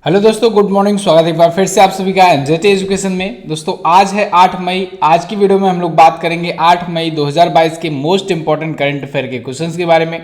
Hello दोस्तों, good morning. स्वागत है एक बार फिर से आप सभी का एनजेटी एजुकेशन में। दोस्तों आज है 8 मई। आज की वीडियो में हम लोग बात करेंगे 8 मई 2022 के मोस्ट इंपॉर्टेंट करंट अफेयर के क्वेश्चंस के बारे में।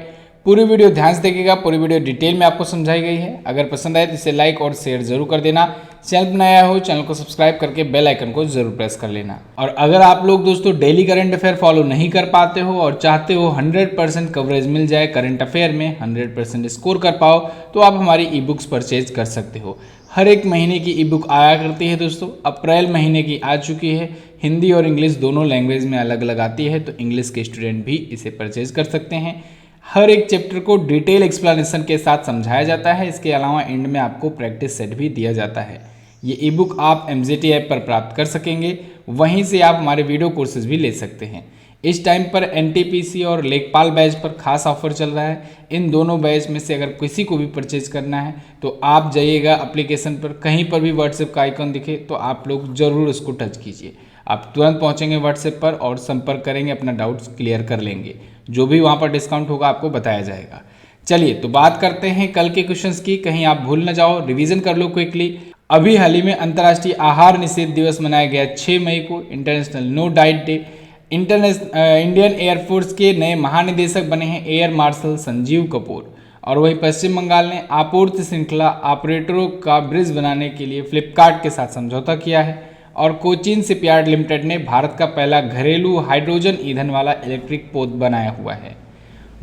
पूरी वीडियो ध्यान से देखिएगा, पूरी वीडियो डिटेल में आपको समझाई गई है। अगर पसंद आए तो इसे लाइक और शेयर जरूर कर देना। चैनल पर नया हो चैनल को सब्सक्राइब करके बेल आइकन को जरूर प्रेस कर लेना। और अगर आप लोग दोस्तों डेली करंट अफेयर फॉलो नहीं कर पाते हो और चाहते हो 100% कवरेज मिल जाए करंट अफेयर में, 100% स्कोर कर पाओ, तो आप हमारी ई बुक्स परचेज कर सकते हो। हर एक महीने की ई बुक आया करती है दोस्तों। अप्रैल महीने की आ चुकी है। हिंदी और इंग्लिश दोनों लैंग्वेज में अलग अलग आती है, तो इंग्लिश के स्टूडेंट भी इसे परचेज कर सकते हैं। हर एक चैप्टर को डिटेल एक्सप्लेनेशन के साथ समझाया जाता है। इसके अलावा एंड में आपको प्रैक्टिस सेट भी दिया जाता है। ये ई बुक आप एमजेटी ऐप पर प्राप्त कर सकेंगे। वहीं से आप हमारे वीडियो कोर्सेज भी ले सकते हैं। इस टाइम पर एनटीपीसी और लेखपाल बैच पर खास ऑफर चल रहा है। इन दोनों बैच में से अगर किसी को भी परचेज करना है तो आप जाइएगा एप्लीकेशन पर, कहीं पर भी व्हाट्सएप का आइकन दिखे तो आप लोग ज़रूर उसको टच कीजिए। आप तुरंत पहुंचेंगे व्हाट्सएप पर और संपर्क करेंगे, अपना डाउट्स क्लियर कर लेंगे। जो भी वहाँ पर डिस्काउंट होगा आपको बताया जाएगा। चलिए तो बात करते हैं कल के क्वेश्चंस की, कहीं आप भूल न जाओ, रिवीजन कर लो क्विकली। अभी हाल ही में अंतर्राष्ट्रीय आहार निषेध दिवस मनाया गया 6 मई को, international no diet day. Indian air force के नए महानिदेशक बने हैं एयर मार्शल संजीव कपूर। और वहीं पश्चिम बंगाल ने आपूर्ति श्रृंखला ऑपरेटरों का ब्रिज बनाने के लिए फ्लिपकार्ट के साथ समझौता किया है। और कोचीन शिपयार्ड लिमिटेड ने भारत का पहला घरेलू हाइड्रोजन ईंधन वाला इलेक्ट्रिक पोत बनाया हुआ है।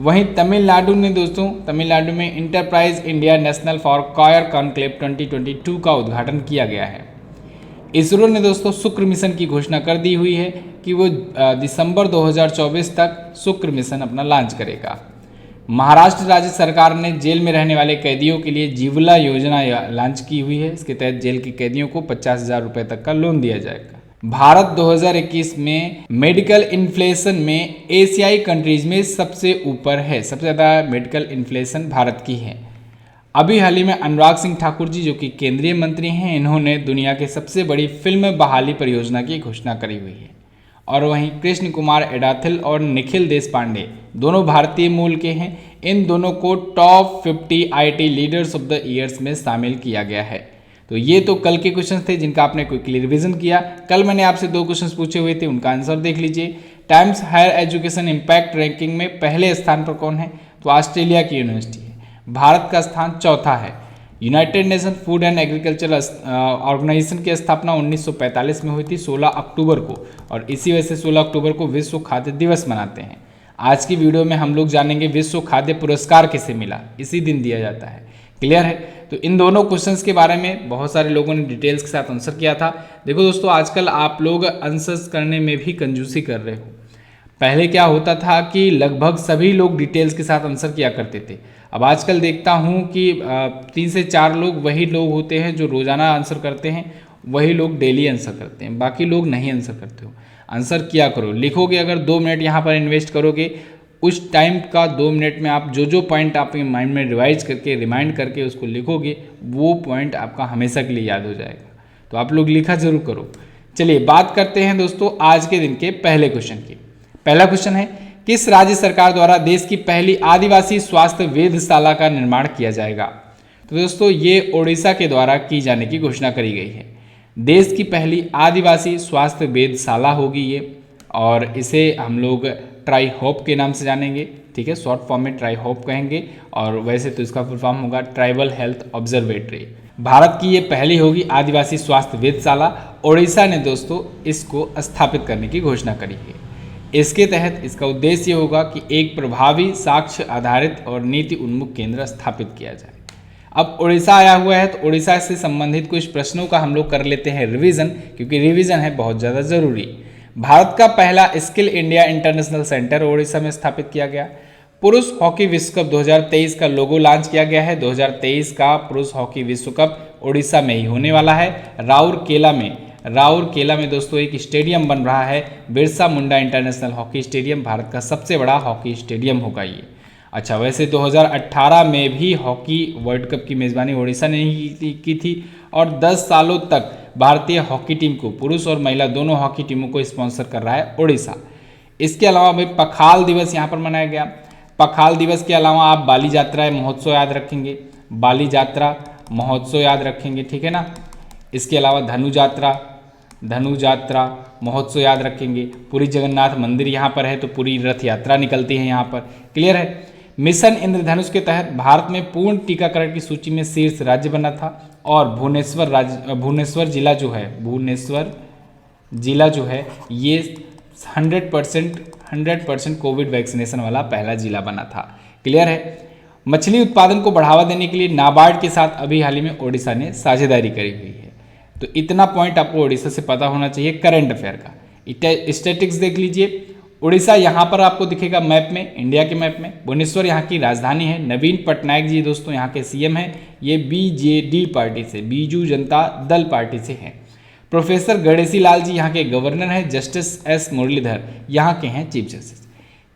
वहीं तमिलनाडु ने दोस्तों, तमिलनाडु में enterprise India national for coir conclave 2022 का उद्घाटन किया गया है। इसरो ने दोस्तों शुक्र मिशन की घोषणा कर दी हुई है कि वो दिसंबर 2024 तक शुक्र मिशन अपना लॉन्च करेगा। महाराष्ट्र राज्य सरकार ने जेल में रहने वाले कैदियों के लिए जीवला योजना लॉन्च की हुई है। इसके तहत जेल के कैदियों को 50,000 रुपये तक का लोन दिया जाएगा। भारत 2021 में मेडिकल इन्फ्लेशन में एशियाई कंट्रीज में सबसे ऊपर है। सबसे ज़्यादा मेडिकल इन्फ्लेशन भारत की है। अभी हाल ही में अनुराग सिंह ठाकुर जी, जो कि केंद्रीय मंत्री हैं, इन्होंने दुनिया के सबसे बड़ी फिल्म बहाली परियोजना की घोषणा करी हुई है। और वहीं कृष्ण कुमार एडाथिल और निखिल देशपांडे दोनों भारतीय मूल के हैं। इन दोनों को top 50 IT leaders of the years में शामिल किया गया है। तो ये तो कल के क्वेश्चन थे जिनका आपने क्विकली रिवीजन किया। कल मैंने आपसे 2 क्वेश्चन पूछे हुए थे, उनका आंसर देख लीजिए। Times Higher Education Impact Ranking में पहले स्थान पर कौन है? तो ऑस्ट्रेलिया की यूनिवर्सिटी है। भारत का स्थान चौथा है। United Nation Food and Agriculture Organization की स्थापना 1945 में हुई थी 16 अक्टूबर को, और इसी वजह से 16 अक्टूबर को विश्व खाद्य दिवस मनाते हैं। आज की वीडियो में हम लोग जानेंगे विश्व खाद्य पुरस्कार किसे मिला, इसी दिन दिया जाता है। क्लियर है? तो इन दोनों क्वेश्चंस के बारे में बहुत सारे लोगों ने डिटेल्स के साथ आंसर किया था। देखो दोस्तों, आजकल आप लोग आंसर्स करने में भी कंजूसी कर रहे हो। पहले क्या होता था कि लगभग सभी लोग डिटेल्स के साथ आंसर किया करते थे। अब आजकल देखता हूँ कि 3 से 4 लोग वही लोग होते हैं जो रोज़ाना आंसर करते हैं, वही लोग डेली आंसर करते हैं, बाकी लोग नहीं आंसर करते हो। आंसर किया करो, लिखोगे। अगर 2 मिनट यहाँ पर इन्वेस्ट करोगे, उस टाइम का 2 मिनट में आप जो पॉइंट आपके माइंड में रिवाइज करके रिमाइंड करके उसको लिखोगे, वो पॉइंट आपका हमेशा के लिए याद हो जाएगा। तो आप लोग लिखा जरूर करो। चलिए बात करते हैं दोस्तों आज के दिन के पहले क्वेश्चन की। पहला क्वेश्चन है, किस राज्य सरकार द्वारा देश की पहली आदिवासी स्वास्थ्य वेधशाला का निर्माण किया जाएगा? तो दोस्तों ये ओडिशा के द्वारा की जाने की घोषणा करी गई है। देश की पहली आदिवासी स्वास्थ्य वेधशाला होगी ये, और इसे हम लोग ट्राई होप के नाम से जानेंगे। ठीक है, शॉर्ट फॉर्म में ट्राई होप कहेंगे, और वैसे तो इसका फुल फॉर्म होगा ट्राइबल हेल्थ ऑब्जर्वेटरी। भारत की ये पहली होगी आदिवासी स्वास्थ्य वेधशाला। ओडिशा ने दोस्तों इसको स्थापित करने की घोषणा करी है। इसके तहत इसका उद्देश्य होगा कि एक प्रभावी साक्ष्य आधारित और नीति उन्मुख केंद्र स्थापित किया जाए। अब उड़ीसा आया हुआ है, तो उड़ीसा से संबंधित कुछ प्रश्नों का हम लोग कर लेते हैं रिवीजन, क्योंकि रिवीजन है बहुत ज़्यादा जरूरी। भारत का पहला skill India international centre Orissa में स्थापित किया गया। पुरुष हॉकी विश्व कप 2023 का लोगो लॉन्च किया गया है। 2023 का पुरुष हॉकी विश्व कप उड़ीसा में ही होने वाला है। राउरकेला में दोस्तों एक स्टेडियम बन रहा है, Birsa Munda international hockey stadium. Bharat का सबसे बड़ा हॉकी स्टेडियम होगा ये। अच्छा, वैसे 2018 में भी हॉकी वर्ल्ड कप की मेज़बानी उड़ीसा ने ही की थी, और 10 सालों तक भारतीय हॉकी टीम को, पुरुष और महिला दोनों हॉकी टीमों को स्पॉन्सर कर रहा है उड़ीसा। इसके अलावा भाई पखाल दिवस यहाँ पर मनाया गया। पखाल दिवस के अलावा आप बाली यात्रा महोत्सव याद रखेंगे। बाली यात्रा महोत्सव याद रखेंगे, ठीक है ना। इसके अलावा धनु यात्रा महोत्सव याद रखेंगे। पुरी जगन्नाथ मंदिर यहाँ पर है तो पूरी रथ यात्रा निकलती है यहाँ पर, क्लियर है। मिशन इंद्रधनुष के तहत भारत में पूर्ण टीकाकरण की सूची में शीर्ष राज्य बना था और भुवनेश्वर जिला जो है ये 100% कोविड वैक्सीनेशन वाला पहला जिला बना था, क्लियर है। मछली उत्पादन को बढ़ावा देने के लिए नाबार्ड के साथ अभी हाल ही में ओडिशा ने साझेदारी करी हुई है। तो इतना पॉइंट आपको ओडिशा से पता होना चाहिए करंट अफेयर का। स्टैटिक्स देख लीजिए, उड़ीसा यहाँ पर आपको दिखेगा मैप में, इंडिया के मैप में। भुवनेश्वर यहाँ की राजधानी है। नवीन पटनायक जी दोस्तों यहाँ के सीएम हैं। ये बीजेडी पार्टी से, बीजू जनता दल पार्टी से हैं। प्रोफेसर गणेशी लाल जी यहाँ के गवर्नर हैं। जस्टिस एस मुरलीधर यहाँ के हैं चीफ जस्टिस।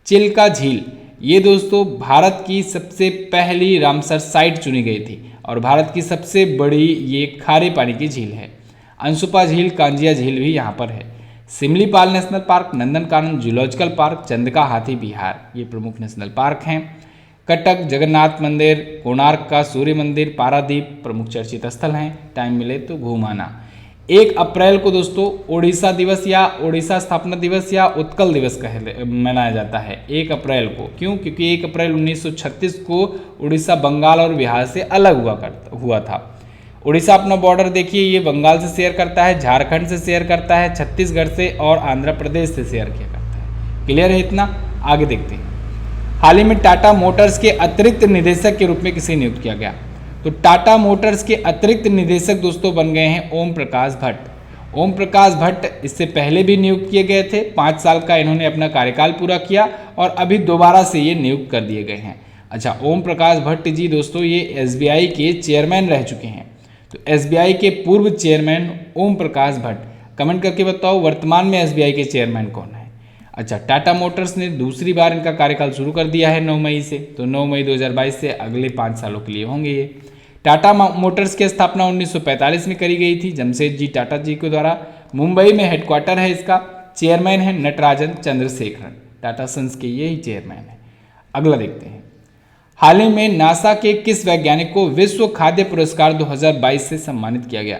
चिल्का झील, ये दोस्तों भारत की सबसे पहली रामसर साइट चुनी गई थी और भारत की सबसे बड़ी ये खारे पानी की झील है। अंशुपा झील, कांजिया झील भी यहाँ पर है। Simlipal National Park, Nandankanan Zoological Park, Chandaka Hathi Vihar, ये प्रमुख नेशनल पार्क हैं। कटक जगन्नाथ मंदिर, कोणार्क का सूर्य मंदिर, पारादीप प्रमुख चर्चित स्थल हैं। टाइम मिले तो घूम आना। 1 अप्रैल को दोस्तों ओडिशा दिवस या ओडिशा स्थापना दिवस या उत्कल दिवस मनाया जाता है 1 अप्रैल को। क्यों? क्योंकि 1 अप्रैल 1936 को उड़ीसा बंगाल और बिहार से अलग हुआ था। उड़ीसा अपना बॉर्डर देखिए, ये बंगाल से शेयर करता है, झारखंड से शेयर करता है, छत्तीसगढ़ से और आंध्र प्रदेश से शेयर किया करता है। क्लियर है इतना? आगे देखते हैं। हाल ही में टाटा मोटर्स के अतिरिक्त निदेशक के रूप में किसे नियुक्त किया गया? तो टाटा मोटर्स के अतिरिक्त निदेशक दोस्तों बन गए हैं ओम प्रकाश भट्ट। ओम प्रकाश भट्ट इससे पहले भी नियुक्त किए गए थे। 5 साल का इन्होंने अपना कार्यकाल पूरा किया और अभी दोबारा से ये नियुक्त कर दिए गए हैं। अच्छा, ओम प्रकाश भट्ट जी दोस्तों ये एसबीआई के चेयरमैन रह चुके हैं। तो एसबीआई के पूर्व चेयरमैन ओम प्रकाश भट्ट। कमेंट करके बताओ वर्तमान में एसबीआई के चेयरमैन कौन है? अच्छा, टाटा मोटर्स ने दूसरी बार इनका कार्यकाल शुरू कर दिया है 9 मई से। तो 9 मई 2022 से अगले 5 सालों के लिए होंगे ये। टाटा मोटर्स की स्थापना 1945 में करी गई थी जमशेद जी टाटा जी के द्वारा। मुंबई में हेडक्वार्टर है इसका। चेयरमैन है नटराजन चंद्रशेखरन। टाटा सन्स के यही चेयरमैन है। अगला देखते हैं। हाल ही में नासा के किस वैज्ञानिक को विश्व खाद्य पुरस्कार 2022 से सम्मानित किया गया?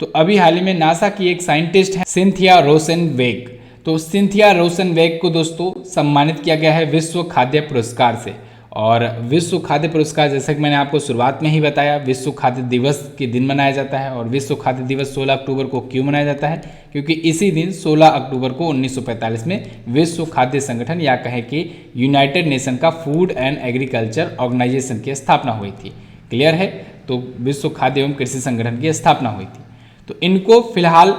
तो अभी हाल ही में नासा की एक साइंटिस्ट है सिंथिया रोसेनवेग। तो सिंथिया रोसेनवेग को दोस्तों सम्मानित किया गया है विश्व खाद्य पुरस्कार से। और विश्व खाद्य पुरस्कार जैसा कि मैंने आपको शुरुआत में ही बताया, विश्व खाद्य दिवस के दिन मनाया जाता है। और विश्व खाद्य दिवस 16 अक्टूबर को क्यों मनाया जाता है? क्योंकि इसी दिन 16 अक्टूबर को 1945 में विश्व खाद्य संगठन या कहें कि यूनाइटेड नेशन का फूड एंड एग्रीकल्चर ऑर्गेनाइजेशन की स्थापना हुई थी। क्लियर है? तो विश्व खाद्य एवं कृषि संगठन की स्थापना हुई थी। तो इनको फिलहाल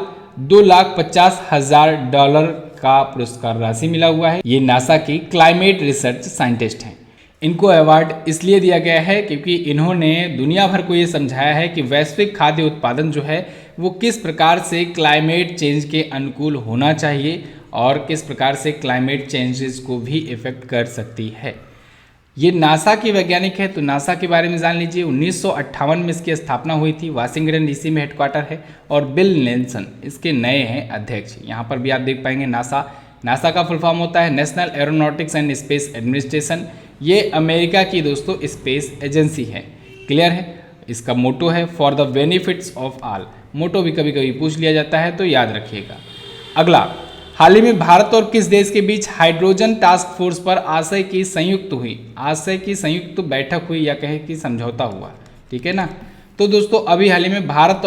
$2,50,000 का पुरस्कार राशि मिला हुआ है। ये नासा की क्लाइमेट रिसर्च साइंटिस्ट हैं। इनको अवार्ड इसलिए दिया गया है क्योंकि इन्होंने दुनिया भर को ये समझाया है कि वैश्विक खाद्य उत्पादन जो है वो किस प्रकार से क्लाइमेट चेंज के अनुकूल होना चाहिए और किस प्रकार से क्लाइमेट चेंजेस को भी इफेक्ट कर सकती है। ये नासा के वैज्ञानिक है। तो नासा के बारे में जान लीजिए। 1958 में इसकी स्थापना हुई थी। वाशिंगटन डीसी में हेडक्वार्टर है और बिल नेल्सन इसके नए हैं अध्यक्ष। यहाँ पर भी आप देख पाएंगे नासा का फुल फॉर्म होता है national aeronautics and space administration. ये अमेरिका की दोस्तों स्पेस एजेंसी है। क्लियर है? इसका मोटो है for the benefits of all. Motto भी कभी कभी पूछ लिया जाता है तो याद रखिएगा। अगला, हाल ही में भारत और किस देश के बीच हाइड्रोजन टास्क फोर्स पर आशय की संयुक्त बैठक हुई या कहें कि समझौता हुआ? ठीक है ना। तो दोस्तों अभी हाल ही में भारत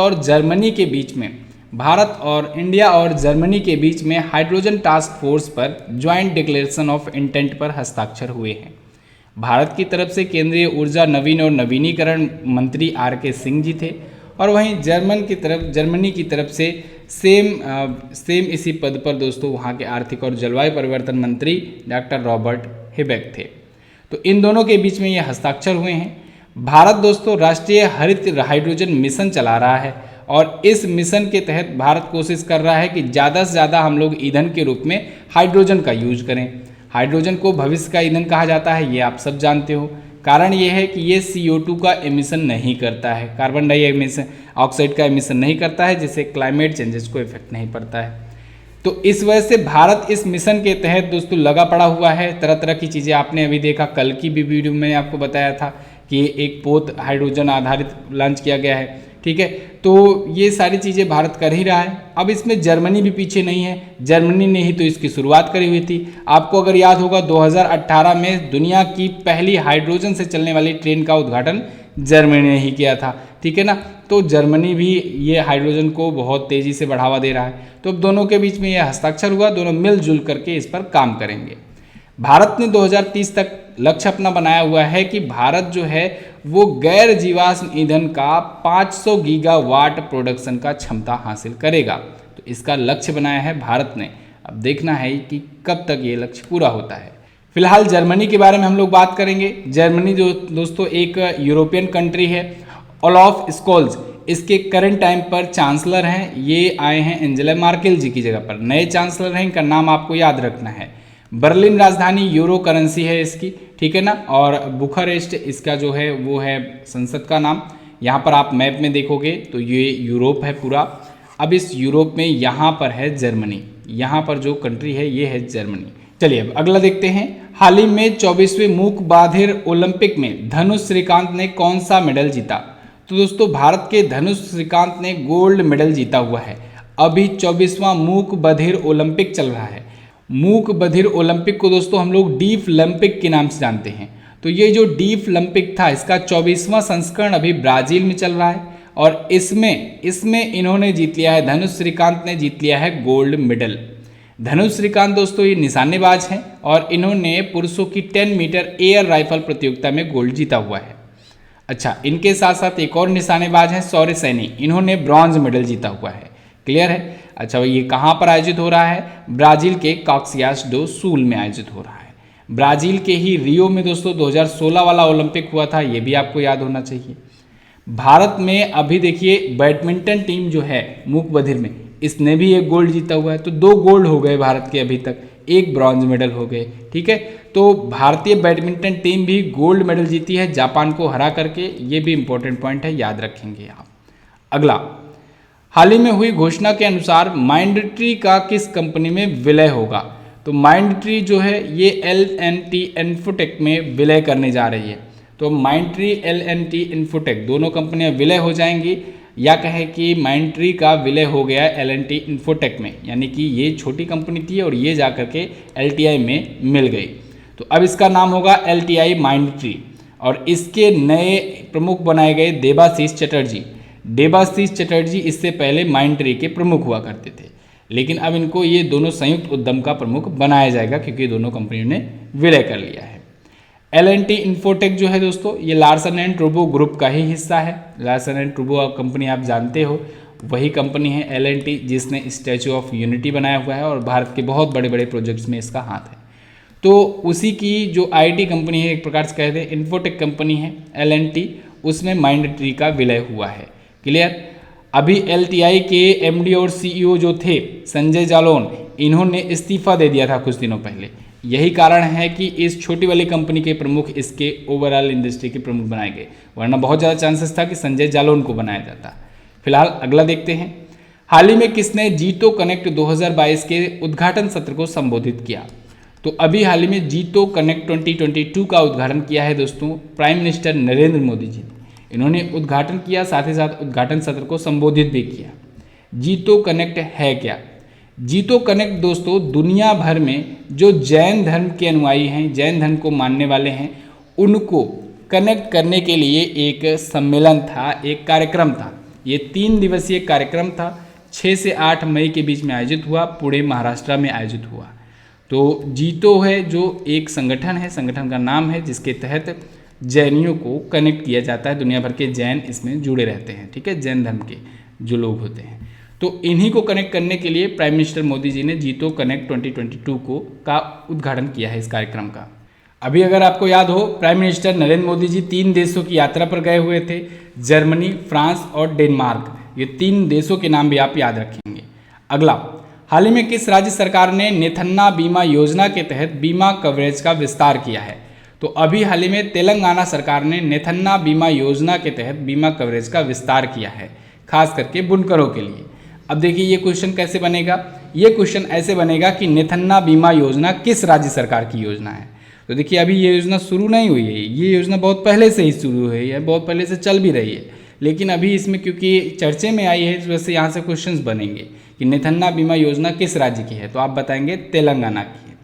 और इंडिया और जर्मनी के बीच में हाइड्रोजन टास्क फोर्स पर ज्वाइंट डिक्लेरेशन ऑफ इंटेंट पर हस्ताक्षर हुए हैं। भारत की तरफ से केंद्रीय ऊर्जा नवीन और नवीनीकरण मंत्री आर.के. सिंह जी थे और वहीं जर्मनी की तरफ से सेम इसी पद पर दोस्तों वहाँ के आर्थिक और जलवायु परिवर्तन मंत्री डॉक्टर रॉबर्ट हिबेक थे। तो इन दोनों के बीच में ये हस्ताक्षर हुए हैं। भारत दोस्तों राष्ट्रीय हरित हाइड्रोजन मिशन चला रहा है और इस मिशन के तहत भारत कोशिश कर रहा है कि ज़्यादा से ज़्यादा हम लोग ईंधन के रूप में हाइड्रोजन का यूज करें। हाइड्रोजन को भविष्य का ईंधन कहा जाता है, ये आप सब जानते हो। कारण ये है कि ये CO2 का एमिशन नहीं करता है, कार्बन डाइऑक्साइड का एमिशन नहीं करता है, जिससे क्लाइमेट चेंजेस को इफेक्ट नहीं पड़ता है। तो इस वजह से भारत इस मिशन के तहत दोस्तों लगा पड़ा हुआ है। तरह तरह की चीज़ें आपने अभी देखा, कल की भी वीडियो में आपको बताया था कि एक पोत हाइड्रोजन आधारित लॉन्च किया गया है, ठीक है। तो ये सारी चीज़ें भारत कर ही रहा है। अब इसमें जर्मनी भी पीछे नहीं है, जर्मनी ने ही तो इसकी शुरुआत करी हुई थी। आपको अगर याद होगा 2018 में दुनिया की पहली हाइड्रोजन से चलने वाली ट्रेन का उद्घाटन जर्मनी ने ही किया था, ठीक है ना। तो जर्मनी भी ये हाइड्रोजन को बहुत तेज़ी से बढ़ावा दे रहा है। तो अब दोनों के बीच में ये हस्ताक्षर हुआ, दोनों मिलजुल करके इस पर काम करेंगे। भारत ने 2030 तक लक्ष्य अपना बनाया हुआ है कि भारत जो है वो गैर जीवाश्म ईंधन का 500 गीगावाट प्रोडक्शन का क्षमता हासिल करेगा। तो इसका लक्ष्य बनाया है भारत ने। अब देखना है कि कब तक ये लक्ष्य पूरा होता है। फिलहाल जर्मनी के बारे में हम लोग बात करेंगे। जर्मनी जो दोस्तों एक यूरोपियन कंट्री है। ओलाफ स्कोल्ज इसके करंट टाइम पर चांसलर हैं। ये आए हैं एंजेला मार्केल जी की जगह पर, नए चांसलर हैं। इनका नाम आपको याद रखना है। बर्लिन राजधानी, यूरो करेंसी है इसकी, ठीक है ना। और बुखारेस्ट इसका जो है वो है संसद का नाम। यहाँ पर आप मैप में देखोगे तो ये यूरोप है पूरा। अब इस यूरोप में यहाँ पर है जर्मनी, यहाँ पर जो कंट्री है ये है जर्मनी। चलिए अब अगला देखते हैं। हाल ही में 24वें मूक बधिर ओलंपिक में धनुष श्रीकांत ने कौन सा मेडल जीता? तो दोस्तों भारत के धनुष श्रीकांत ने गोल्ड मेडल जीता हुआ है। अभी 24वां मूक बधिर ओलंपिक चल रहा है। मूक बधिर ओलंपिक को दोस्तों हम लोग डीफ ओलंपिक के नाम से जानते हैं। तो ये जो डीफ ओलंपिक था इसका 24वां संस्करण अभी ब्राजील में चल रहा है और इसमें इन्होंने जीत लिया है, धनुष श्रीकांत ने जीत लिया है गोल्ड मेडल। धनुष श्रीकांत दोस्तों ये निशानेबाज हैं और इन्होंने पुरुषों की 10 मीटर एयर राइफल प्रतियोगिता में गोल्ड जीता हुआ है। अच्छा, इनके साथ साथ एक और निशानेबाज हैं सौर्य सैनी, इन्होंने ब्रॉन्ज मेडल जीता हुआ है। क्लियर है। अच्छा, ये कहाँ पर आयोजित हो रहा है? ब्राजील के काक्सियास डो सूल में आयोजित हो रहा है। ब्राजील के ही रियो में दोस्तों 2016 वाला ओलंपिक हुआ था, ये भी आपको याद होना चाहिए। भारत में अभी देखिए बैडमिंटन टीम जो है मूक बधिर में, इसने भी एक गोल्ड जीता हुआ है। तो 2 गोल्ड हो गए भारत के अभी तक, 1 ब्रॉन्ज मेडल हो गए, ठीक है। तो भारतीय बैडमिंटन टीम भी गोल्ड मेडल जीती है जापान को हरा करके, ये भी इंपॉर्टेंट पॉइंट है, याद रखेंगे आप। अगला, हाल ही में हुई घोषणा के अनुसार माइंडट्री का किस कंपनी में विलय होगा? तो माइंडट्री जो है ये L&T इन्फोटेक में विलय करने जा रही है। तो माइंडट्री L&T इन्फोटेक दोनों कंपनियां विलय हो जाएंगी, या कहे कि माइंडट्री का विलय हो गया है L&T इन्फोटेक में, यानी कि ये छोटी कंपनी थी और ये जा करके LTI में मिल गई। तो अब इसका नाम होगा LTI माइंडट्री और इसके नए प्रमुख बनाए गए देबाशीष चटर्जी। देबाशीष चटर्जी इससे पहले माइंडट्री के प्रमुख हुआ करते थे, लेकिन अब इनको ये दोनों संयुक्त उद्यम का प्रमुख बनाया जाएगा क्योंकि दोनों कंपनियों ने विलय कर लिया है। L&T इन्फोटेक जो है दोस्तों ये लार्सन एंड टुब्रो ग्रुप का ही हिस्सा है। लार्सन एंड टुब्रो कंपनी आप जानते हो, वही कंपनी है L&T जिसने स्टैचू ऑफ यूनिटी बनाया हुआ है और भारत के बहुत बड़े बड़े प्रोजेक्ट्स में इसका हाथ है। तो उसी की जो IT कंपनी है, एक प्रकार से कहते हैं इन्फोटेक कंपनी है L&T, उसमें माइंडट्री का विलय हुआ है। क्लियर। अभी LTI के MD और CEO जो थे संजय जालोन, इन्होंने इस्तीफा दे दिया था कुछ दिनों पहले। यही कारण है कि इस छोटी वाली कंपनी के प्रमुख इसके ओवरऑल इंडस्ट्री के प्रमुख बनाए गए, वरना बहुत ज़्यादा चांसेस था कि संजय जालोन को बनाया जाता। फिलहाल अगला देखते हैं। हाल ही में किसने जीतो कनेक्ट 2022 के उद्घाटन सत्र को संबोधित किया? तो अभी हाल ही में जीतो कनेक्ट 2022 का उद्घाटन किया है दोस्तों प्राइम मिनिस्टर नरेंद्र मोदी जी ने। इन्होंने उद्घाटन किया, साथ ही साथ उद्घाटन सत्र को संबोधित भी किया। जीतो कनेक्ट है क्या? जीतो कनेक्ट दोस्तों दुनिया भर में जो जैन धर्म के अनुयायी हैं, जैन धर्म को मानने वाले हैं, उनको कनेक्ट करने के लिए एक सम्मेलन था, एक कार्यक्रम था। ये 3 दिवसीय कार्यक्रम था, 6 से 8 मई के बीच में आयोजित हुआ, पुणे महाराष्ट्र में आयोजित हुआ। तो जीतो है जो एक संगठन है, संगठन का नाम है जिसके तहत जैनियों को कनेक्ट किया जाता है। दुनिया भर के जैन इसमें जुड़े रहते हैं, ठीक है, जैन धर्म के जो लोग होते हैं। तो इन्हीं को कनेक्ट करने के लिए प्राइम मिनिस्टर मोदी जी ने जीतो कनेक्ट 2022 का उद्घाटन किया है इस कार्यक्रम का। अभी अगर आपको याद हो, प्राइम मिनिस्टर नरेंद्र मोदी जी 3 देशों की यात्रा पर गए हुए थे, जर्मनी, फ्रांस और डेनमार्क। ये 3 देशों के नाम भी आप याद रखेंगे। अगला, हाल ही में किस राज्य सरकार ने नेथन्ना बीमा योजना के तहत बीमा कवरेज का विस्तार किया है? तो अभी हाल ही में तेलंगाना सरकार ने नेथन्ना बीमा योजना के तहत बीमा कवरेज का विस्तार किया है, खास करके बुनकरों के लिए। अब देखिए ये क्वेश्चन कैसे बनेगा। ये क्वेश्चन ऐसे बनेगा कि नेथन्ना बीमा योजना किस राज्य सरकार की योजना है? तो देखिए अभी ये योजना शुरू नहीं हुई है, ये योजना बहुत पहले से ही शुरू हुई है, बहुत पहले से चल भी रही है, लेकिन अभी इसमें क्योंकि चर्चे में आई है इस वजह से यहाँ से क्वेश्चंस बनेंगे कि नेथन्ना बीमा योजना किस राज्य की है, तो आप बताएंगे तेलंगाना की है।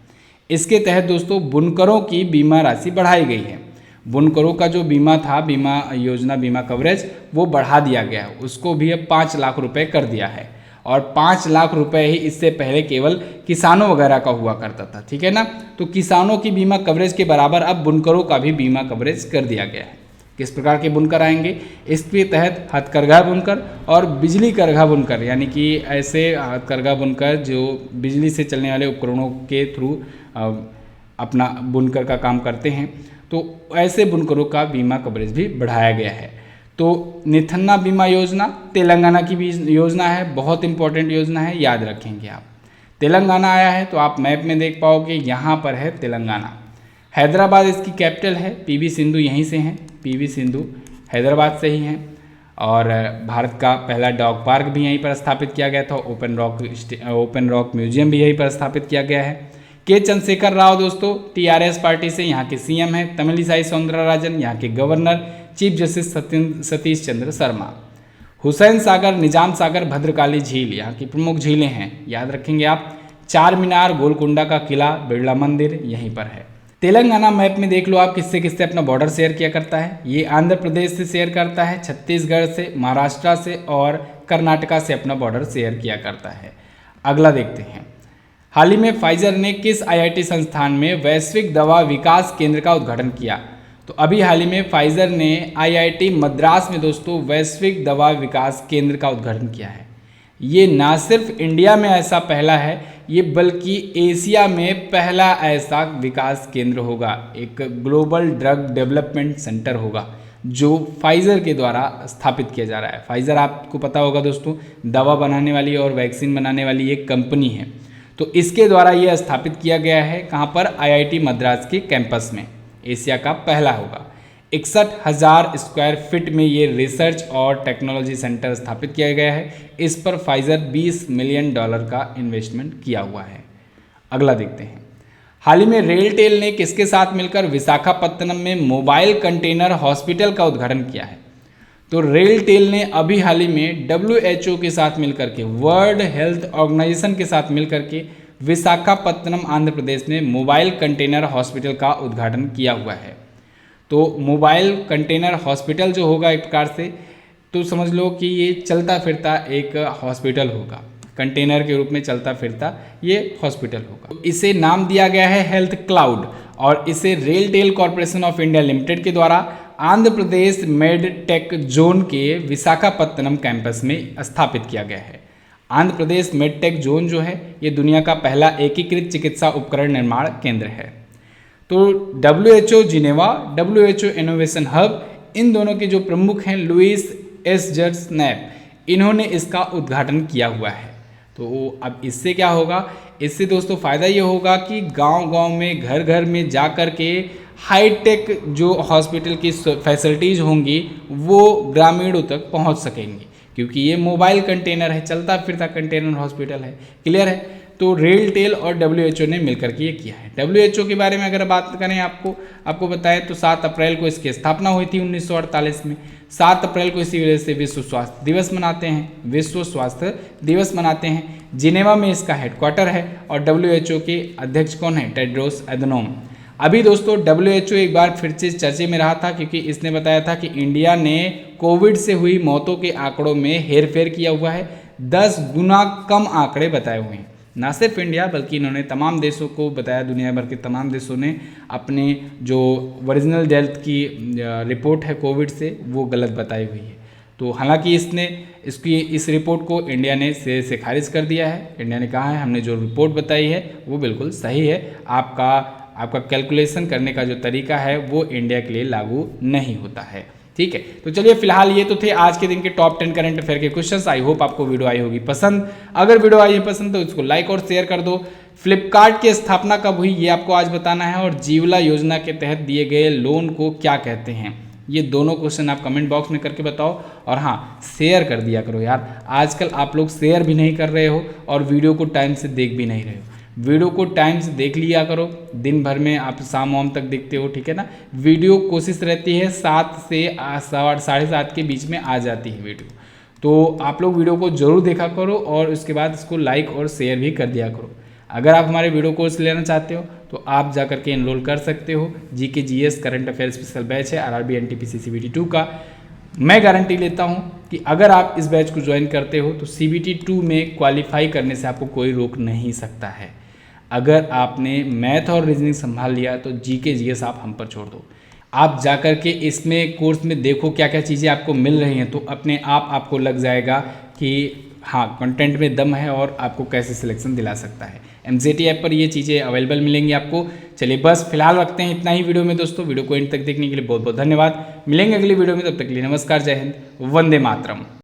इसके तहत दोस्तों बुनकरों की बीमा राशि बढ़ाई गई है। बुनकरों का जो बीमा था, बीमा योजना, बीमा कवरेज, वो बढ़ा दिया गया है, उसको भी अब 5 लाख रुपए कर दिया है। और 5 लाख रुपए ही इससे पहले केवल किसानों वगैरह का हुआ करता था, ठीक है ना। तो किसानों की बीमा कवरेज के बराबर अब बुनकरों का भी बीमा कवरेज कर दिया गया है। किस प्रकार के बुनकर आएंगे, इसके तहत हथकरघा बुनकर और बिजली करघा बुनकर, यानी कि ऐसे हथकरघा बुनकर जो बिजली से चलने वाले उपकरणों के थ्रू अपना बुनकर का काम करते हैं, तो ऐसे बुनकरों का बीमा कवरेज भी बढ़ाया गया है। तो नेथन्ना बीमा योजना तेलंगाना की भी योजना है, बहुत इंपॉर्टेंट योजना है, याद रखेंगे आप। तेलंगाना आया है तो आप मैप में देख पाओगे, यहाँ पर है तेलंगाना। हैदराबाद इसकी कैपिटल है, पीवी सिंधु यहीं से हैं, पीवी सिंधु हैदराबाद से ही हैं। और भारत का पहला डॉग पार्क भी यहीं पर स्थापित किया गया था, ओपन रॉक म्यूजियम भी यहीं पर स्थापित किया गया है। के चंद्रशेखर राव दोस्तों टीआरएस पार्टी से यहाँ के सीएम हैं। तमिलिसाई सौंदरराजन यहाँ के governor, chief justice Satish Chandra Sharma. Hussain Sagar, निजाम सागर, भद्रकाली झील यहाँ की प्रमुख झीलें हैं, याद रखेंगे आप। चार मीनार, गोलकुंडा का किला, बिरला मंदिर यहीं पर है। तेलंगाना मैप में देख लो आप किससे किससे अपना बॉर्डर शेयर किया करता है। ये आंध्र प्रदेश से शेयर करता है, छत्तीसगढ़ से, महाराष्ट्र से और कर्नाटका से अपना बॉर्डर शेयर किया करता है। अगला देखते हैं, हाल ही में फाइजर ने किस आईआईटी संस्थान में वैश्विक दवा विकास केंद्र का उद्घाटन किया। तो अभी हाल ही में फाइजर ने आईआईटी मद्रास में दोस्तों वैश्विक दवा विकास केंद्र का उद्घाटन किया है। ये ना सिर्फ इंडिया में ऐसा पहला है, ये बल्कि एशिया में पहला ऐसा विकास केंद्र होगा, एक ग्लोबल ड्रग डेवलपमेंट सेंटर होगा जो फाइजर के द्वारा स्थापित किया जा रहा है। फाइजर आपको पता होगा दोस्तों, दवा बनाने वाली और वैक्सीन बनाने वाली एक कंपनी है। तो इसके द्वारा ये स्थापित किया गया है, कहाँ पर, आईआईटी मद्रास के कैंपस में, एशिया का पहला होगा। 61,000 स्क्वायर फीट में ये रिसर्च और टेक्नोलॉजी सेंटर स्थापित किया गया है। इस पर फाइजर $20 मिलियन का इन्वेस्टमेंट किया हुआ है। अगला देखते हैं, हाल ही में रेलटेल ने किसके साथ मिलकर विशाखापत्तनम में मोबाइल कंटेनर हॉस्पिटल का उद्घाटन किया है। तो रेलटेल ने अभी हाल ही में WHO के साथ मिलकर के, वर्ल्ड हेल्थ ऑर्गेनाइजेशन के साथ मिलकर के विशाखापत्तनम आंध्र प्रदेश में मोबाइल कंटेनर हॉस्पिटल का उद्घाटन किया हुआ है। तो मोबाइल कंटेनर हॉस्पिटल जो होगा एक प्रकार से तो समझ लो कि ये चलता फिरता एक हॉस्पिटल होगा, कंटेनर के रूप में चलता फिरता ये हॉस्पिटल होगा। इसे नाम दिया गया है हेल्थ क्लाउड और इसे RailTel corporation of India limited के द्वारा Andhra Pradesh made take zone के विशाखापत्तनम कैंपस में स्थापित किया गया है। Andhra Pradesh made take zone जो है ये दुनिया का पहला एकीकृत चिकित्सा उपकरण निर्माण केंद्र है। तो WHO Geneva, WHO innovation hub, इन दोनों के जो प्रमुख हैं लुइस एस जर्सनैप, इन्होंने इसका उद्घाटन किया हुआ है। तो अब इससे क्या होगा, इससे दोस्तों फ़ायदा ये होगा कि गांव-गांव में, घर घर में जा कर के हाईटेक जो हॉस्पिटल की फैसिलिटीज़ होंगी वो ग्रामीणों तक पहुंच सकेंगी, क्योंकि ये मोबाइल कंटेनर है, चलता फिरता कंटेनर हॉस्पिटल है। क्लियर है। तो रेलटेल और WHO ने मिलकर के ये किया है। WHO के बारे में अगर बात करें, आपको बताएं तो 7 अप्रैल को इसकी स्थापना हुई थी 1948 में। 7 अप्रैल को इसी वजह से विश्व स्वास्थ्य दिवस मनाते हैं। जिनेवा में इसका हेडक्वार्टर है और WHO के अध्यक्ष कौन है, टेड्रोस एधनोम। अभी दोस्तों WHO एक बार फिर से चर्चे में रहा था, क्योंकि इसने बताया था कि इंडिया ने कोविड से हुई मौतों के आंकड़ों में हेरफेर किया हुआ है, 10 गुना कम आंकड़े बताए हुए हैं। ना सिर्फ इंडिया बल्कि इन्होंने तमाम देशों को बताया, दुनिया भर के तमाम देशों ने अपने जो ओरिजिनल डेथ की रिपोर्ट है कोविड से वो गलत बताई हुई है। तो हालांकि इस रिपोर्ट को इंडिया ने से खारिज कर दिया है। इंडिया ने कहा है हमने जो रिपोर्ट बताई है वो बिल्कुल सही है, आपका कैलकुलेशन करने का जो तरीका है वो इंडिया के लिए लागू नहीं होता है। ठीक है, तो चलिए फिलहाल ये तो थे आज के दिन के टॉप 10 करंट अफेयर के क्वेश्चंस। आई होप आपको वीडियो आई होगी पसंद। अगर वीडियो आई है पसंद तो इसको लाइक और शेयर कर दो। फ्लिपकार्ट की स्थापना कब हुई ये आपको आज बताना है, और जीवला योजना के तहत दिए गए लोन को क्या कहते हैं, ये दोनों क्वेश्चन आप कमेंट बॉक्स में करके बताओ। और हाँ, शेयर कर दिया करो यार, आजकल आप लोग शेयर भी नहीं कर रहे हो और वीडियो को टाइम से देख भी नहीं रहे हो। वीडियो को टाइम से देख लिया करो, दिन भर में आप शाम वाम तक देखते हो, ठीक है ना। वीडियो कोशिश रहती है 7 से 7:30 के बीच में आ जाती है वीडियो, तो आप लोग वीडियो को जरूर देखा करो और उसके बाद इसको लाइक और शेयर भी कर दिया करो। अगर आप हमारे वीडियो कोर्स लेना चाहते हो तो आप जा करके एनरोल कर सकते हो। GK GS current affair special batch है आरआरबी एनटीपीसी सीबीटी 2 का। मैं गारंटी लेता हूं कि अगर आप इस बैच को ज्वाइन करते हो तो सीबीटी 2 में क्वालिफाई करने से आपको कोई रोक नहीं सकता है। अगर आपने मैथ और रीजनिंग संभाल लिया तो जीके जीएस आप हम पर छोड़ दो। आप जाकर के इसमें कोर्स में देखो क्या क्या चीज़ें आपको मिल रही हैं, तो अपने आप आपको लग जाएगा कि हाँ कंटेंट में दम है और आपको कैसे सिलेक्शन दिला सकता है। एमजेटी ऐप पर ये चीज़ें अवेलेबल मिलेंगी आपको। चलिए बस फिलहाल रखते हैं इतना ही वीडियो में दोस्तों। वीडियो को एंड तक देखने के लिए बहुत बहुत धन्यवाद। मिलेंगे अगली वीडियो में, तब तक के लिए नमस्कार, जय हिंद, वंदे मातरम।